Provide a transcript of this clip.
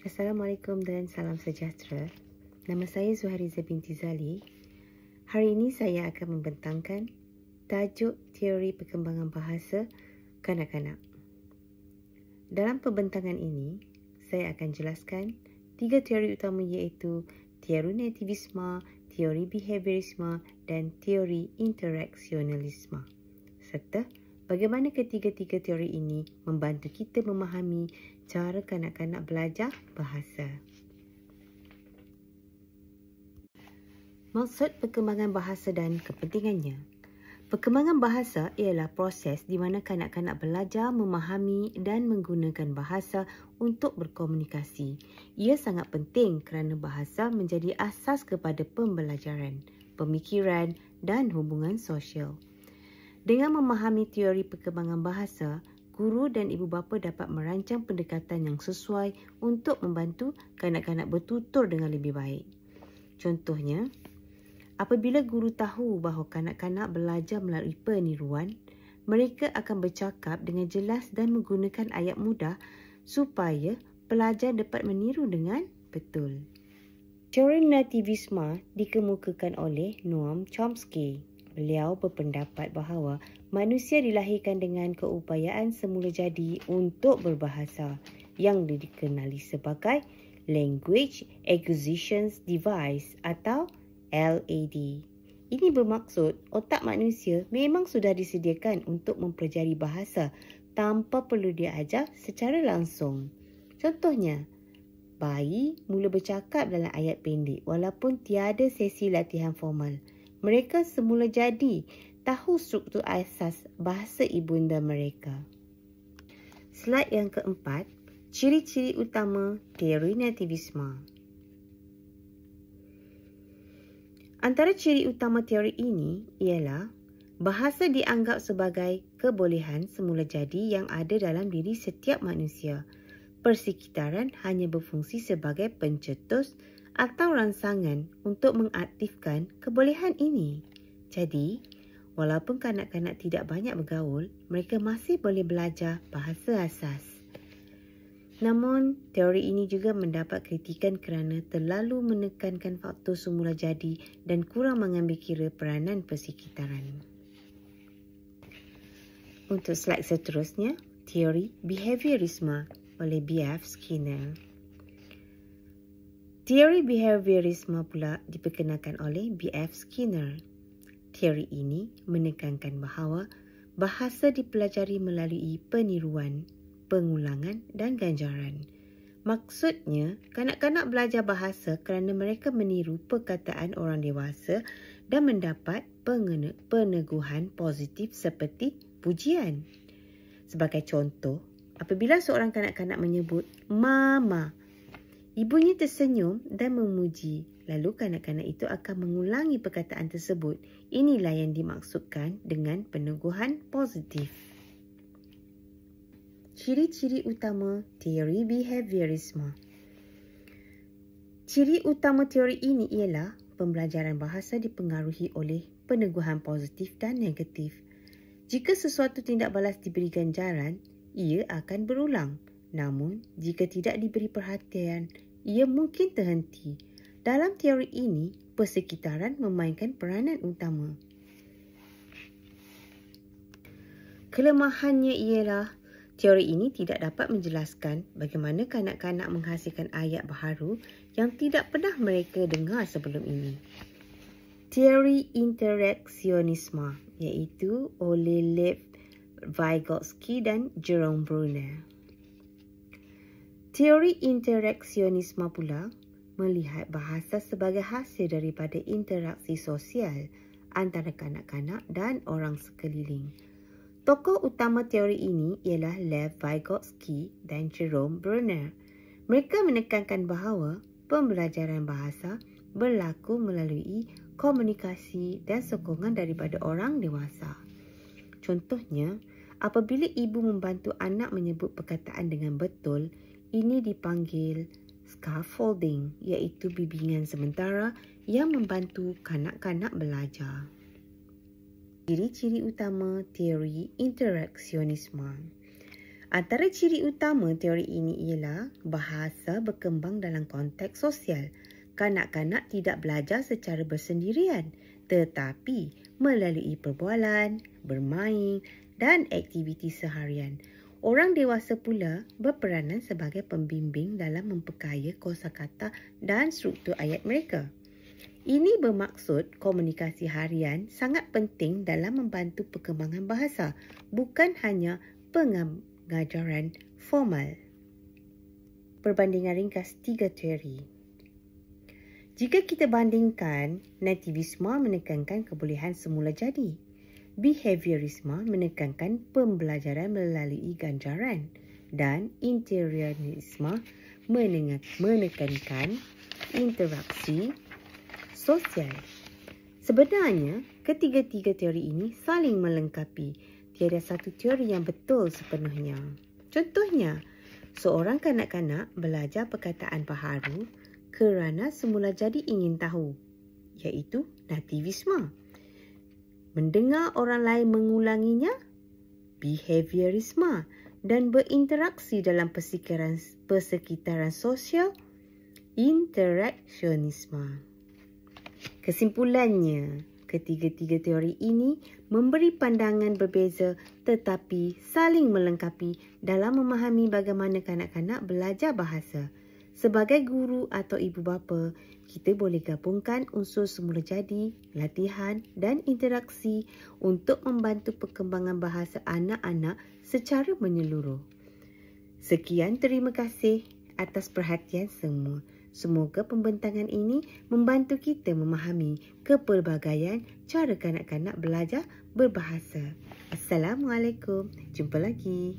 Assalamualaikum dan salam sejahtera. Nama saya Zuhariza binti Zali. Hari ini saya akan membentangkan tajuk teori perkembangan bahasa kanak-kanak. Dalam pembentangan ini, saya akan jelaskan 3 teori utama iaitu teori nativisme, teori behaviorisme dan teori interaksionalisme. Serta bagaimana ketiga-tiga teori ini membantu kita memahami cara kanak-kanak belajar bahasa. Maksud perkembangan bahasa dan kepentingannya. Perkembangan bahasa ialah proses di mana kanak-kanak belajar memahami dan menggunakan bahasa untuk berkomunikasi. Ia sangat penting kerana bahasa menjadi asas kepada pembelajaran, pemikiran dan hubungan sosial. Dengan memahami teori perkembangan bahasa, guru dan ibu bapa dapat merancang pendekatan yang sesuai untuk membantu kanak-kanak bertutur dengan lebih baik. Contohnya, apabila guru tahu bahawa kanak-kanak belajar melalui peniruan, mereka akan bercakap dengan jelas dan menggunakan ayat mudah supaya pelajar dapat meniru dengan betul. Teori nativisme dikemukakan oleh Noam Chomsky. Beliau berpendapat bahawa manusia dilahirkan dengan keupayaan semula jadi untuk berbahasa yang dikenali sebagai Language Acquisition Device atau LAD. Ini bermaksud otak manusia memang sudah disediakan untuk mempelajari bahasa tanpa perlu diajar secara langsung. Contohnya, bayi mula bercakap dalam ayat pendek walaupun tiada sesi latihan formal. Mereka semula jadi tahu struktur asas bahasa ibunda mereka. Slide yang keempat, ciri-ciri utama teori nativisme. Antara ciri utama teori ini ialah bahasa dianggap sebagai kebolehan semula jadi yang ada dalam diri setiap manusia. Persekitaran hanya berfungsi sebagai pencetus atau rangsangan untuk mengaktifkan kebolehan ini. Jadi, walaupun kanak-kanak tidak banyak bergaul, mereka masih boleh belajar bahasa asas. Namun, teori ini juga mendapat kritikan kerana terlalu menekankan faktor semula jadi dan kurang mengambil kira peranan persekitaran. Untuk slide seterusnya, teori behaviorisme oleh B.F. Skinner. Teori behaviorisme pula diperkenalkan oleh B.F. Skinner. Teori ini menekankan bahawa bahasa dipelajari melalui peniruan, pengulangan dan ganjaran. Maksudnya, kanak-kanak belajar bahasa kerana mereka meniru perkataan orang dewasa dan mendapat peneguhan positif seperti pujian. Sebagai contoh, apabila seorang kanak-kanak menyebut mama, ibunya tersenyum dan memuji, lalu kanak-kanak itu akan mengulangi perkataan tersebut. Inilah yang dimaksudkan dengan peneguhan positif. Ciri-ciri utama teori behaviorisme. Ciri utama teori ini ialah pembelajaran bahasa dipengaruhi oleh peneguhan positif dan negatif. Jika sesuatu tindak balas diberi ganjaran, ia akan berulang. Namun, jika tidak diberi perhatian, ia mungkin terhenti. Dalam teori ini, persekitaran memainkan peranan utama. Kelemahannya ialah teori ini tidak dapat menjelaskan bagaimana kanak-kanak menghasilkan ayat baharu yang tidak pernah mereka dengar sebelum ini. Teori interaksionisme iaitu oleh Lev Vygotsky dan Jerome Bruner. Teori interaksionisme pula melihat bahasa sebagai hasil daripada interaksi sosial antara kanak-kanak dan orang sekeliling. Tokoh utama teori ini ialah Lev Vygotsky dan Jerome Bruner. Mereka menekankan bahawa pembelajaran bahasa berlaku melalui komunikasi dan sokongan daripada orang dewasa. Contohnya, apabila ibu membantu anak menyebut perkataan dengan betul, ini dipanggil scaffolding, iaitu bimbingan sementara yang membantu kanak-kanak belajar. Ciri-ciri utama teori interaksionisme. Antara ciri utama teori ini ialah bahasa berkembang dalam konteks sosial. Kanak-kanak tidak belajar secara bersendirian, tetapi melalui perbualan, bermain dan aktiviti seharian. Orang dewasa pula berperanan sebagai pembimbing dalam memperkaya kosakata dan struktur ayat mereka. Ini bermaksud komunikasi harian sangat penting dalam membantu perkembangan bahasa, bukan hanya pengajaran formal. Perbandingan ringkas 3 teori. Jika kita bandingkan, nativisme menekankan kebolehan semula jadi. Behaviorisme menekankan pembelajaran melalui ganjaran dan interiorisme menekankan interaksi sosial. Sebenarnya, ketiga-tiga teori ini saling melengkapi. Tiada satu teori yang betul sepenuhnya. Contohnya, seorang kanak-kanak belajar perkataan baharu kerana semula jadi ingin tahu, iaitu nativisme. Mendengar orang lain mengulanginya, behaviorisme, dan berinteraksi dalam persekitaran sosial, interaksionisme. Kesimpulannya, ketiga-tiga teori ini memberi pandangan berbeza tetapi saling melengkapi dalam memahami bagaimana kanak-kanak belajar bahasa. Sebagai guru atau ibu bapa, kita boleh gabungkan unsur semula jadi, latihan dan interaksi untuk membantu perkembangan bahasa anak-anak secara menyeluruh. Sekian, terima kasih atas perhatian semua. Semoga pembentangan ini membantu kita memahami kepelbagaian cara kanak-kanak belajar berbahasa. Assalamualaikum. Jumpa lagi.